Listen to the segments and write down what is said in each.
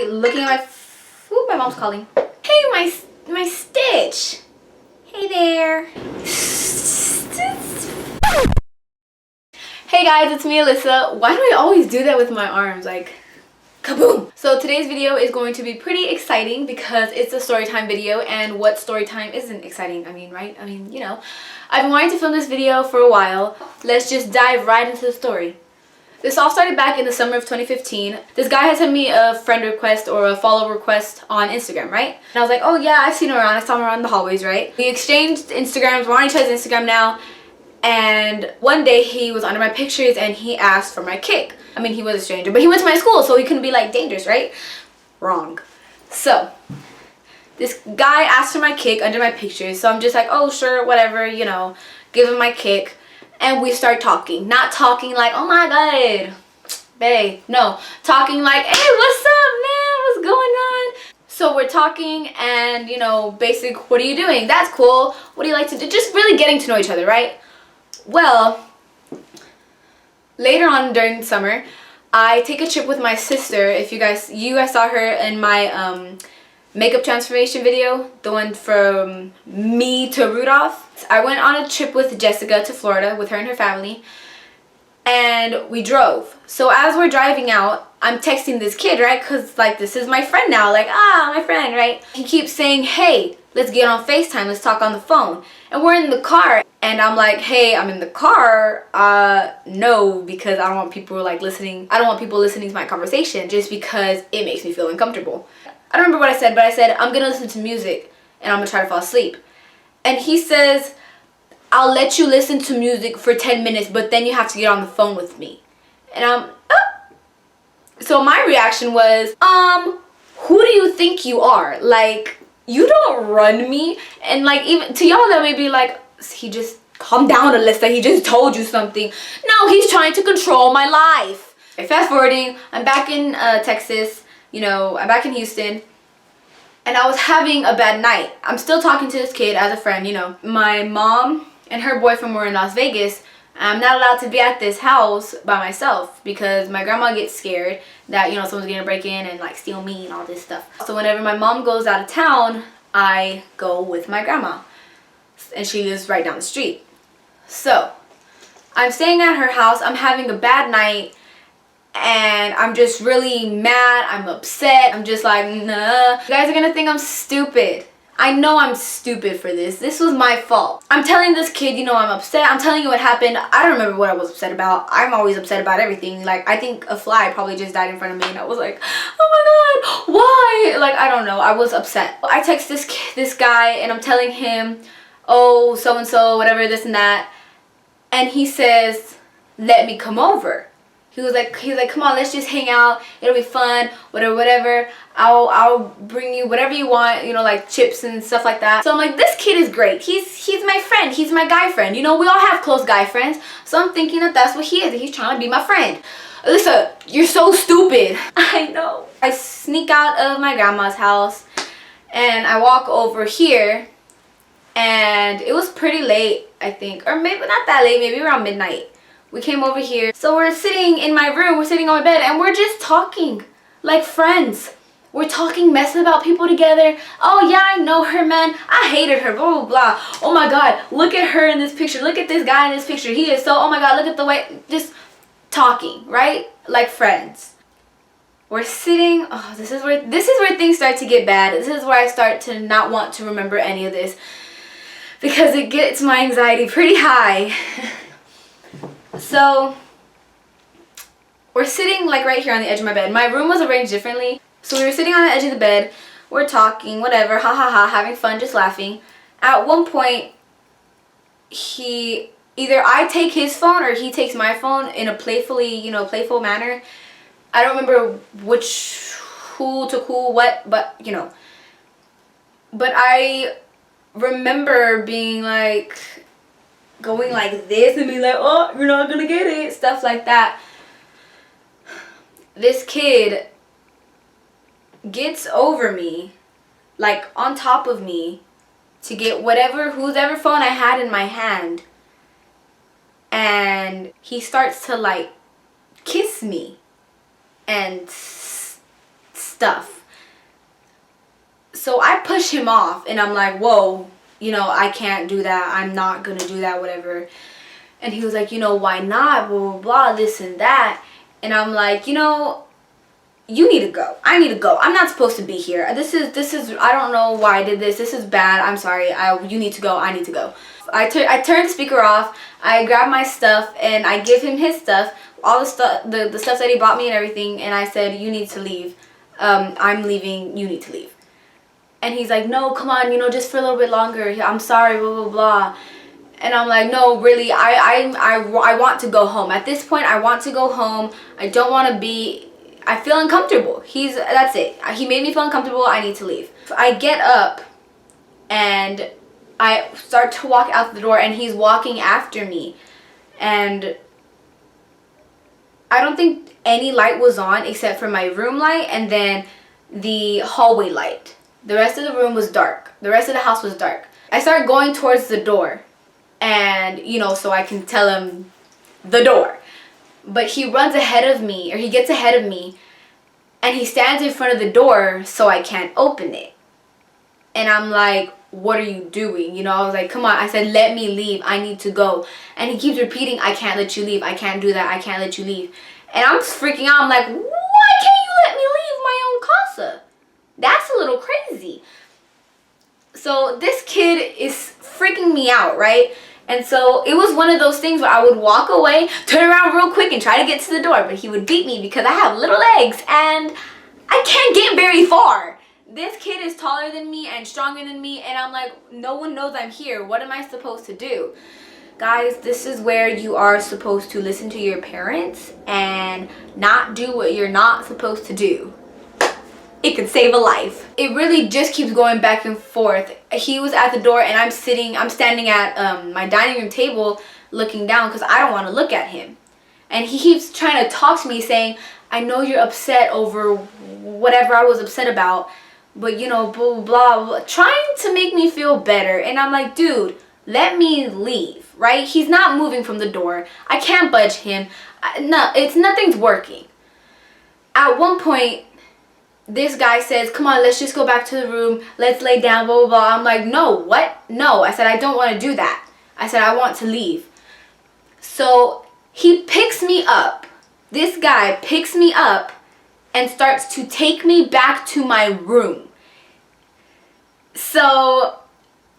Looking at my mom's calling. Hey, my Stitch. Hey there. Hey guys, it's me, Lyssa. Why do I always do that with my arms? Like, kaboom! So today's video is going to be pretty exciting because it's a story time video, and what story time isn't exciting? I mean, right? I mean, you know. I've been wanting to film this video for a while. Let's just dive right into the story. This all started back in the summer of 2015. This guy had sent me a friend request or a follow request on Instagram, right? And I was like, oh yeah, I've seen him around. I saw him around the hallways, right? We exchanged Instagrams. We're on each other's Instagram now. And one day he was under my pictures and he asked for my kick. I mean, he was a stranger, but he went to my school, so he couldn't be like dangerous, right? Wrong. So this guy asked for my kick under my pictures. So I'm just like, oh sure, whatever, you know, give him my kick. And we start talking. Not talking like, oh my god, babe. No, talking like, hey, what's up, man? What's going on? So we're talking and, you know, basic, what are you doing? That's cool. What do you like to do? Just really getting to know each other, right? Well, later on during summer, I take a trip with my sister. If you guys saw her in my makeup transformation video, the one from me to Rudolph. I went on a trip with Jessica to Florida with her and her family, and we drove. So as we're driving out, I'm texting this kid, right? Because like, this is my friend now, like, my friend, right? He keeps saying, hey, let's get on FaceTime, let's talk on the phone. And we're in the car, and I'm like, hey, I'm in the car. No, because I don't want people like listening. I don't want people listening to my conversation just because it makes me feel uncomfortable. I don't remember what I said, but I said, I'm gonna listen to music and I'm gonna try to fall asleep. And he says, I'll let you listen to music for 10 minutes, but then you have to get on the phone with me. And so my reaction was, who do you think you are? Like, you don't run me. And like, even to y'all that may be like, he just, calm down, Alyssa, he just told you something. No, he's trying to control my life. Fast forwarding, I'm back in Texas. You know, I'm back in Houston, and I was having a bad night. I'm still talking to this kid as a friend, you know. My mom and her boyfriend were in Las Vegas. I'm not allowed to be at this house by myself because my grandma gets scared that, you know, someone's gonna break in and like steal me and all this stuff. So whenever my mom goes out of town, I go with my grandma, and she lives right down the street. So I'm staying at her house. I'm having a bad night. And I'm just really mad, I'm upset, I'm just like, nah. You guys are gonna think I'm stupid. I know I'm stupid for this. This was my fault. I'm telling this kid, you know, I'm upset. I'm telling you what happened. I don't remember what I was upset about. I'm always upset about everything. Like, I think a fly probably just died in front of me and I was like, oh my god, why? Like, I don't know, I was upset. I text this guy and I'm telling him, oh, so-and-so, whatever, this and that. And he says, let me come over. He was like, come on, let's just hang out. It'll be fun, whatever. I'll bring you whatever you want, you know, like chips and stuff like that. So I'm like, this kid is great. He's my friend. He's my guy friend. You know, we all have close guy friends. So I'm thinking that that's what he is. He's trying to be my friend. Alyssa, you're so stupid. I know. I sneak out of my grandma's house and I walk over here, and it was pretty late, I think, or maybe not that late, maybe around midnight. We came over here. So we're sitting in my room, we're sitting on my bed, and we're just talking like friends. We're talking, messing about people together. Oh yeah, I know her, man. I hated her, blah, blah, blah. Oh my god, look at her in this picture. Look at this guy in this picture. He is so, oh my god, look at the way, just talking, right? Like friends. We're sitting, oh, this is where things start to get bad. This is where I start to not want to remember any of this because it gets my anxiety pretty high. So we're sitting like right here on the edge of my bed. My room was arranged differently. So we were sitting on the edge of the bed. We're talking, whatever, ha ha ha, having fun, just laughing. At one point, either I take his phone or he takes my phone in a playful manner. I don't remember who took who, what, but you know. But I remember being like, going like this and be like, oh, you're not gonna get it, stuff like that. This kid gets over me, like on top of me, to get whoever phone I had in my hand, and he starts to like kiss me and stuff. So I push him off and I'm like, whoa, you know, I can't do that. I'm not going to do that, whatever. And he was like, you know, why not? Blah, blah, blah, this and that. And I'm like, you know, you need to go. I need to go. I'm not supposed to be here. This is, I don't know why I did this. This is bad. I'm sorry. You need to go. I need to go. I turned the speaker off. I grabbed my stuff and I give him his stuff. All the stuff, the stuff that he bought me and everything. And I said, you need to leave. I'm leaving. You need to leave. And he's like, no, come on, you know, just for a little bit longer. I'm sorry, blah, blah, blah. And I'm like, no, really, I want to go home. At this point, I want to go home. I don't want to be, I feel uncomfortable. That's it. He made me feel uncomfortable. I need to leave. I get up and I start to walk out the door and he's walking after me. And I don't think any light was on except for my room light and then the hallway light. The rest of the room was dark. The rest of the house was dark. I start going towards the door. And, you know, so I can tell him the door. But he runs ahead of me, or he gets ahead of me, and he stands in front of the door so I can't open it. And I'm like, what are you doing? You know, I was like, come on. I said, let me leave. I need to go. And he keeps repeating, I can't let you leave. I can't do that. I can't let you leave. And I'm just freaking out. I'm like, why can't you let me leave my own casa? That's a little crazy. So this kid is freaking me out, right? And so it was one of those things where I would walk away, turn around real quick and try to get to the door. But he would beat me because I have little legs and I can't get very far. This kid is taller than me and stronger than me. And I'm like, no one knows I'm here. What am I supposed to do? Guys, this is where you are supposed to listen to your parents and not do what you're not supposed to do. It could save a life. It really just keeps going back and forth. He was at the door and I'm standing at my dining room table looking down because I don't want to look at him. And he keeps trying to talk to me saying, I know you're upset over whatever I was upset about, but you know, blah, blah, blah, trying to make me feel better. And I'm like, dude, let me leave, right? He's not moving from the door. I can't budge him. Nothing's working. At one point, this guy says, come on, let's just go back to the room. Let's lay down, blah, blah, blah. I'm like, no, what? No. I said, I don't want to do that. I said, I want to leave. So he picks me up. This guy picks me up and starts to take me back to my room. So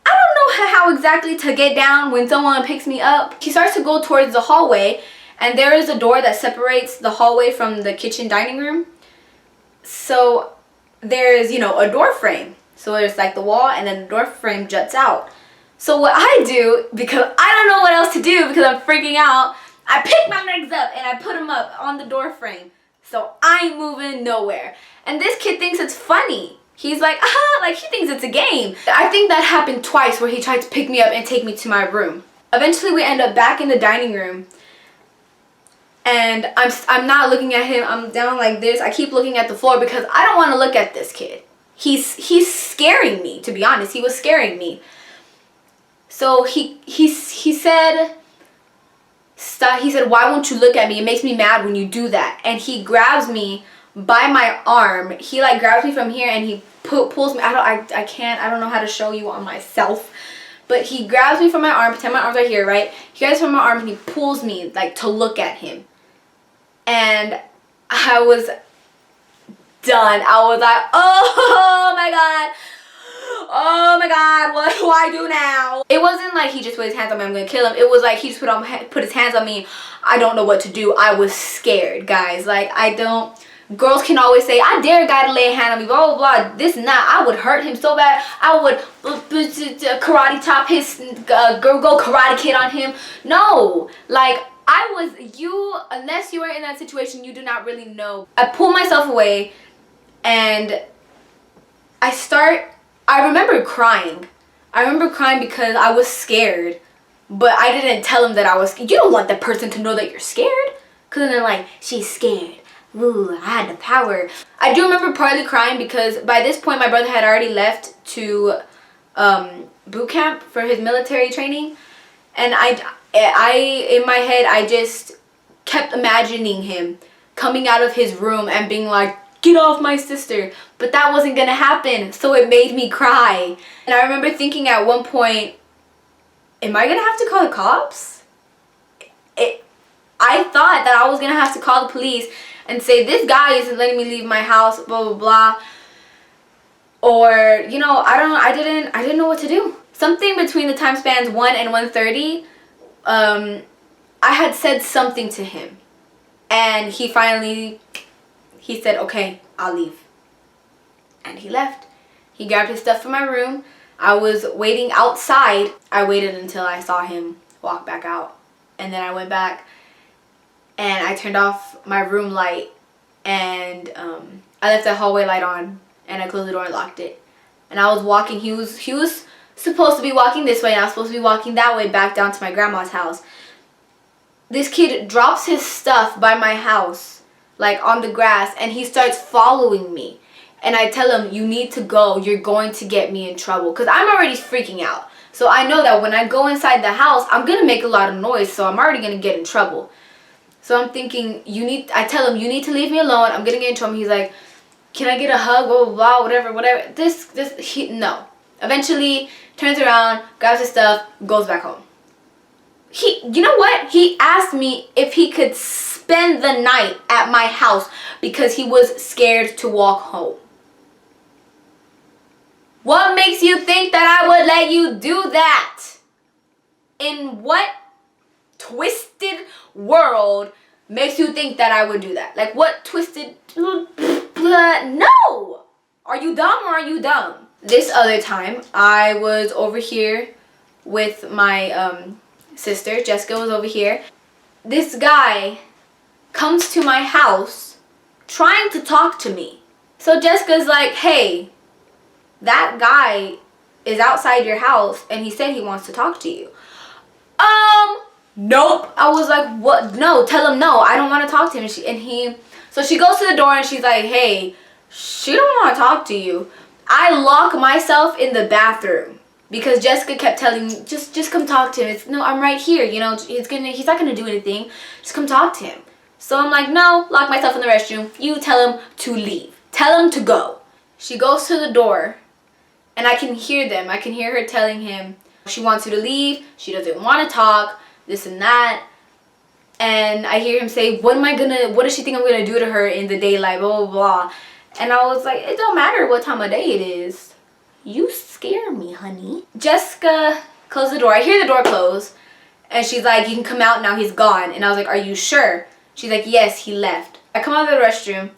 I don't know how exactly to get down when someone picks me up. He starts to go towards the hallway and there is a door that separates the hallway from the kitchen dining room. So there's, you know, a door frame. So there's like the wall and then the door frame juts out. So what I do, because I don't know what else to do because I'm freaking out, I pick my legs up and I put them up on the door frame. So I ain't moving nowhere. And this kid thinks it's funny. He's like, like he thinks it's a game. I think that happened twice where he tried to pick me up and take me to my room. Eventually we end up back in the dining room. And I'm not looking at him. I'm down like this. I keep looking at the floor because I don't want to look at this kid. He's scaring me, to be honest. He was scaring me. So he said, stop. He said, why won't you look at me? It makes me mad when you do that. And he grabs me by my arm. He like grabs me from here and he pulls me. I can't. I don't know how to show you on myself. But he grabs me from my arm. Pretend my arm's right here, right? He grabs me from my arm and he pulls me like to look at him. And I was done. I was like, oh my God. Oh my God, what do I do now? It wasn't like he just put his hands on me, I'm gonna kill him. It was like he just put his hands on me. I don't know what to do. I was scared, guys. Like, girls can always say, I dare a guy to lay a hand on me, blah, blah, blah. This and that. I would hurt him so bad. I would karate chop his, go karate kid on him. No, like, unless you are in that situation, you do not really know. I pull myself away and I remember crying. I remember crying because I was scared, but I didn't tell him that I was scared. You don't want the person to know that you're scared, because then they're like, she's scared. Ooh, I had the power. I do remember partly crying because by this point my brother had already left to boot camp for his military training, and I in my head I just kept imagining him coming out of his room and being like, get off my sister. But that wasn't gonna happen, so it made me cry. And I remember thinking at one point, am I gonna have to call the cops? I thought that I was gonna have to call the police and say, this guy isn't letting me leave my house, blah blah blah. Or, you know, I didn't know what to do. Something between the time spans 1 and 1:30, I had said something to him. And he said, okay, I'll leave. And he left. He grabbed his stuff from my room. I was waiting outside. I waited until I saw him walk back out. And then I went back and I turned off my room light. And I left the hallway light on. And I closed the door and locked it. And I was walking. He was supposed to be walking this way, and I was supposed to be walking that way back down to my grandma's house. This kid drops his stuff by my house, like on the grass, and he starts following me. And I tell him, you need to go. You're going to get me in trouble. Because I'm already freaking out. So I know that when I go inside the house, I'm going to make a lot of noise. So I'm already going to get in trouble. So I'm thinking, I tell him, you need to leave me alone. I'm going to get in trouble. He's like, can I get a hug, blah, blah, blah, whatever. No. Eventually, turns around, grabs his stuff, goes back home. You know what? He asked me if he could spend the night at my house because he was scared to walk home. What makes you think that I would let you do that? In what twisted world makes you think that I would do that? Like, what twisted... No! Are you dumb or are you dumb? This other time, I was over here with my sister. Jessica was over here. This guy comes to my house trying to talk to me. So Jessica's like, hey, that guy is outside your house and he said he wants to talk to you. Nope. I was like, what? No, tell him no. I don't want to talk to him. So she goes to the door and she's like, hey, she don't want to talk to you. I lock myself in the bathroom because Jessica kept telling me, just come talk to him. No, I'm right here. You know, he's not gonna do anything. Just come talk to him. So I'm like, no, lock myself in the restroom. You tell him to leave. Tell him to go. She goes to the door and I can hear them. I can hear her telling him she wants you to leave. She doesn't want to talk, this and that. And I hear him say, what does she think I'm gonna do to her in the daylight, blah, blah, blah. And I was like, it don't matter what time of day it is. You scare me, honey. Jessica closed the door. I hear the door close. And she's like, you can come out now, he's gone. And I was like, are you sure? She's like, yes, he left. I come out of the restroom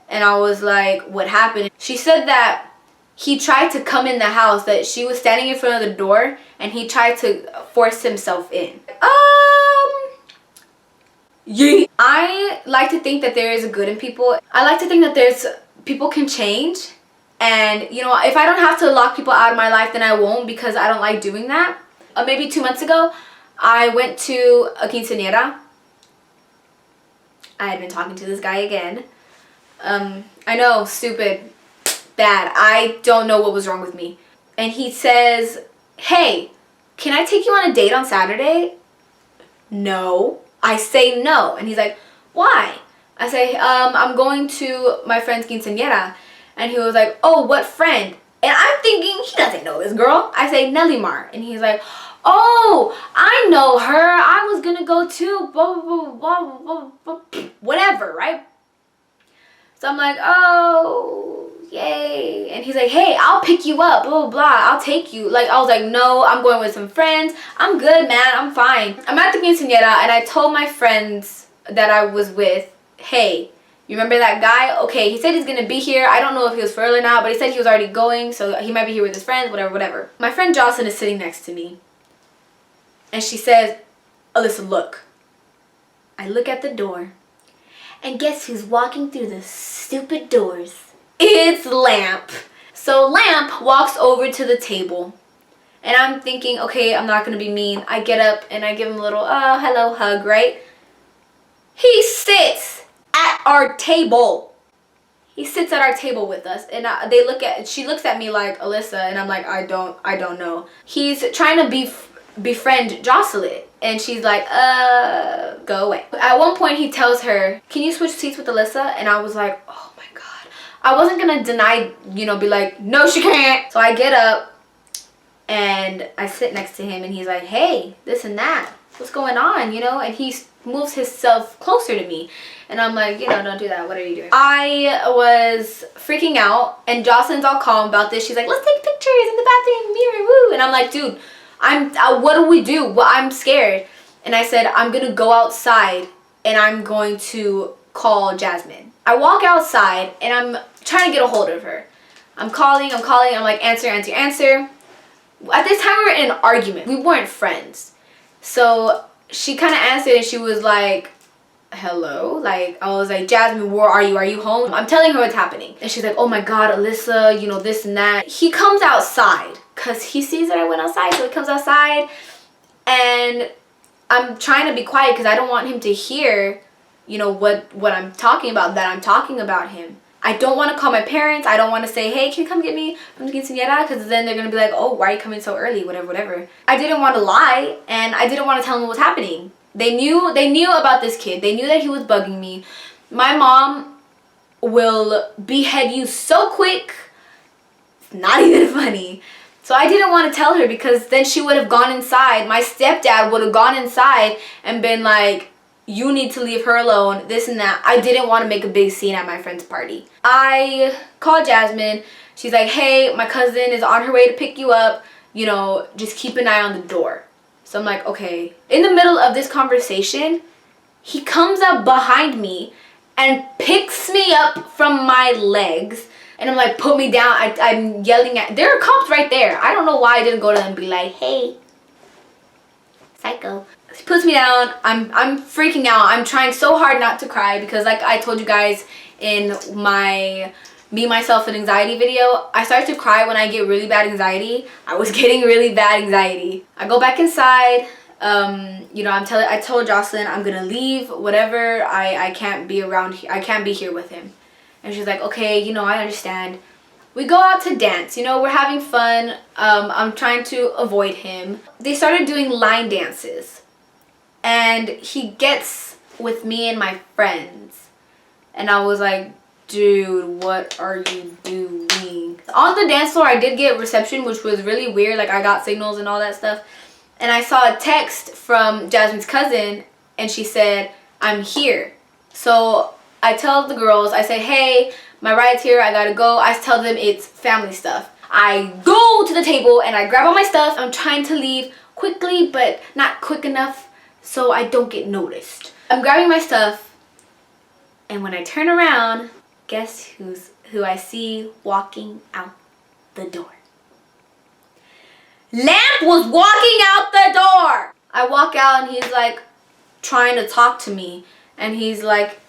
and I was like, what happened? She said that he tried to come in the house, that she was standing in front of the door and he tried to force himself in. Yeah. I like to think that there is a good in people. I like to think that people can change. And, you know, if I don't have to lock people out of my life, then I won't, because I don't like doing that. Maybe 2 months ago, I went to a quinceañera. I had been talking to this guy again. I know, stupid, bad. I don't know what was wrong with me. And he says, hey, can I take you on a date on Saturday? No. I say no. And he's like, why? I say, I'm going to my friend's quinceañera. And he was like, oh, what friend? And I'm thinking, he doesn't know this girl. I say, Nelimar. And he's like, oh, I know her. I was going to go too. Blah, blah, blah, blah, blah, blah. Whatever, right? So I'm like, oh, yay. And he's like, hey, I'll pick you up. Blah, blah, blah. I'll take you. Like, I was like, no, I'm going with some friends. I'm good, man. I'm fine. I'm at the quinceañera, and I told my friends that I was with, hey, you remember that guy? Okay, he said he's going to be here. I don't know if he was for real or not, but he said he was already going, so he might be here with his friends, whatever, whatever. My friend Jocelyn is sitting next to me, and she says, Alyssa, look. I look at the door, and guess who's walking through the stupid doors? It's Lamp. So Lamp walks over to the table, and I'm thinking, okay, I'm not going to be mean. I get up, and I give him a little, hello hug, right? He sits at our table. He sits at our table with us, and she looks at me like, Alyssa, and I'm like, I don't know. He's trying to befriend Jocelyn, and she's like, go away. At one point he tells her, can you switch seats with Alyssa? And I was like, oh my god. I wasn't gonna deny, you know, be like, no, she can't. So I get up and I sit next to him and he's like, hey, this and that. What's going on, you know? And he moves himself closer to me. And I'm like, you know, don't do that. What are you doing? I was freaking out and Jocelyn's all calm about this. She's like, let's take pictures in the bathroom, mirror, woo. And I'm like, dude, what do we do? Well, I'm scared. And I said, I'm gonna go outside and I'm going to call Jasmine. I walk outside and I'm trying to get a hold of her. I'm calling, I'm like, answer. At this time we were in an argument. We weren't friends. So she kind of answered and she was like, hello? Like, I was like, Jasmine, where are you? Are you home? I'm telling her what's happening. And she's like, oh my God, Alyssa, you know, this and that. He comes outside because he sees that I went outside. So he comes outside and I'm trying to be quiet because I don't want him to hear, you know, what I'm talking about, that I'm talking about him. I don't want to call my parents. I don't want to say, hey, can you come get me from the quinceañera? Because then they're going to be like, oh, why are you coming so early? Whatever. I didn't want to lie and I didn't want to tell them what was happening. They knew about this kid. They knew that he was bugging me. My mom will behead you so quick. It's not even funny. So I didn't want to tell her because then she would have gone inside. My stepdad would have gone inside and been like, you need to leave her alone, this and that. I didn't want to make a big scene at my friend's party. I called Jasmine. She's like, hey, my cousin is on her way to pick you up. You know, just keep an eye on the door. So I'm like, okay. In the middle of this conversation, he comes up behind me and picks me up from my legs. And I'm like, put me down. I'm yelling at, there are cops right there. I don't know why I didn't go to them and be like, hey, psycho. He puts me down. I'm freaking out. I'm trying so hard not to cry because like I told you guys in my Me, Myself, and Anxiety video, I start to cry when I get really bad anxiety. I was getting really bad anxiety. I go back inside. You know, I told Jocelyn I'm gonna leave, whatever. I can't be around here. I can't be here with him. And she's like, okay, you know, I understand. We go out to dance, you know, we're having fun. I'm trying to avoid him. They started doing line dances. And he gets with me and my friends. And I was like, dude, what are you doing? On the dance floor, I did get reception, which was really weird. Like, I got signals and all that stuff. And I saw a text from Jasmine's cousin, and she said, I'm here. So I tell the girls, I say, hey, my ride's here, I gotta go. I tell them it's family stuff. I go to the table, and I grab all my stuff. I'm trying to leave quickly, but not quick enough so I don't get noticed. I'm grabbing my stuff, and when I turn around, guess who I see walking out the door? Lamp was walking out the door! I walk out and he's like trying to talk to me. And he's like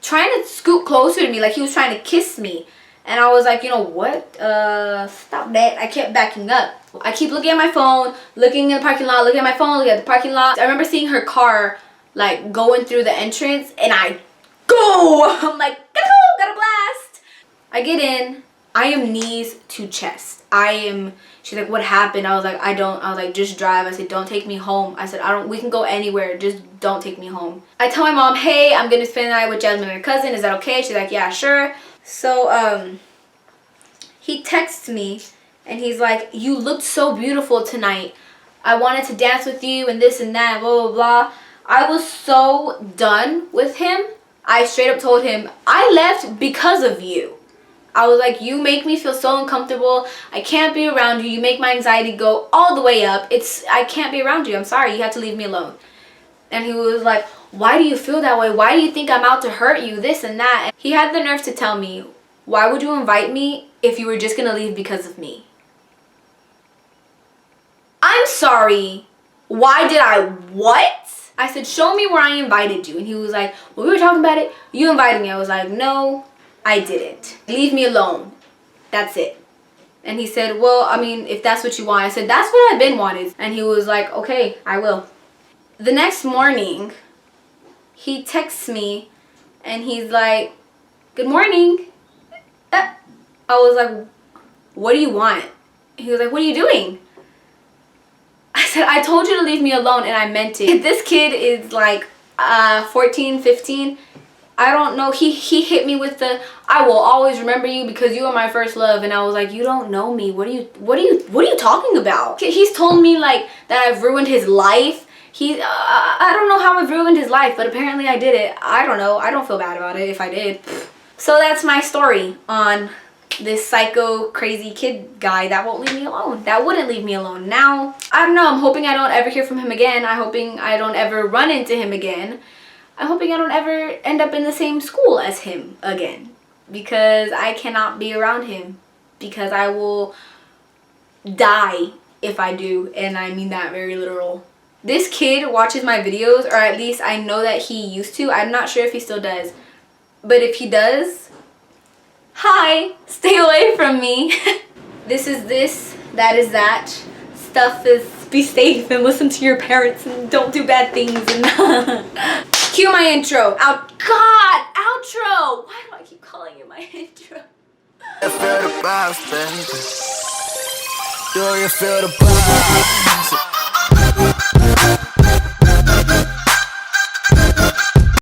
trying to scoot closer to me, like he was trying to kiss me. And I was like, you know what? Stop that. I kept backing up. I keep looking at my phone, looking in the parking lot, looking at my phone, looking at the parking lot. I remember seeing her car like going through the entrance and I go! I'm like, gotta go, gotta blast! I get in. I am knees to chest. She's like, what happened? I was like, just drive. I said, don't take me home. I said, we can go anywhere. Just don't take me home. I tell my mom, hey, I'm gonna spend the night with Jasmine and her cousin. Is that okay? She's like, yeah, sure. So, he texts me and he's like, you looked so beautiful tonight. I wanted to dance with you and this and that, blah, blah, blah. I was so done with him. I straight up told him, I left because of you. I was like, you make me feel so uncomfortable. I can't be around you. You make my anxiety go all the way up. I can't be around you. I'm sorry. You have to leave me alone. And he was like, why do you feel that way? Why do you think I'm out to hurt you? This and that. And he had the nerve to tell me, why would you invite me if you were just going to leave because of me? I'm sorry. Why did I what? I said, show me where I invited you. And he was like, well, we were talking about it. You invited me. I was like, no, I didn't. Leave me alone. That's it. And he said, well, I mean, if that's what you want. I said, that's what I've been wanting. And he was like, okay, I will. The next morning, he texts me and he's like, good morning. I was like, what do you want? He was like, what are you doing? I said, I told you to leave me alone and I meant it. This kid is like 14, 15. I don't know. He hit me with the "I will always remember you because you are my first love," and I was like, "You don't know me. What are you talking about?" He's told me like that I've ruined his life. I don't know how I've ruined his life, but apparently I did it. I don't know. I don't feel bad about it if I did. So that's my story on this psycho crazy kid guy that won't leave me alone. That wouldn't leave me alone. Now, I don't know. I'm hoping I don't ever hear from him again. I'm hoping I don't ever run into him again. I'm hoping I don't ever end up in the same school as him again, because I cannot be around him, because I will die if I do, and I mean that very literal. This kid watches my videos, or at least I know that he used to. I'm not sure if he still does, but if he does, hi, stay away from me. This is this, that is that. Stuff is be safe and listen to your parents and don't do bad things. And cue my intro. God, outro. Why do I keep calling it my intro? I feel the vibes, baby. Do you feel the vibes?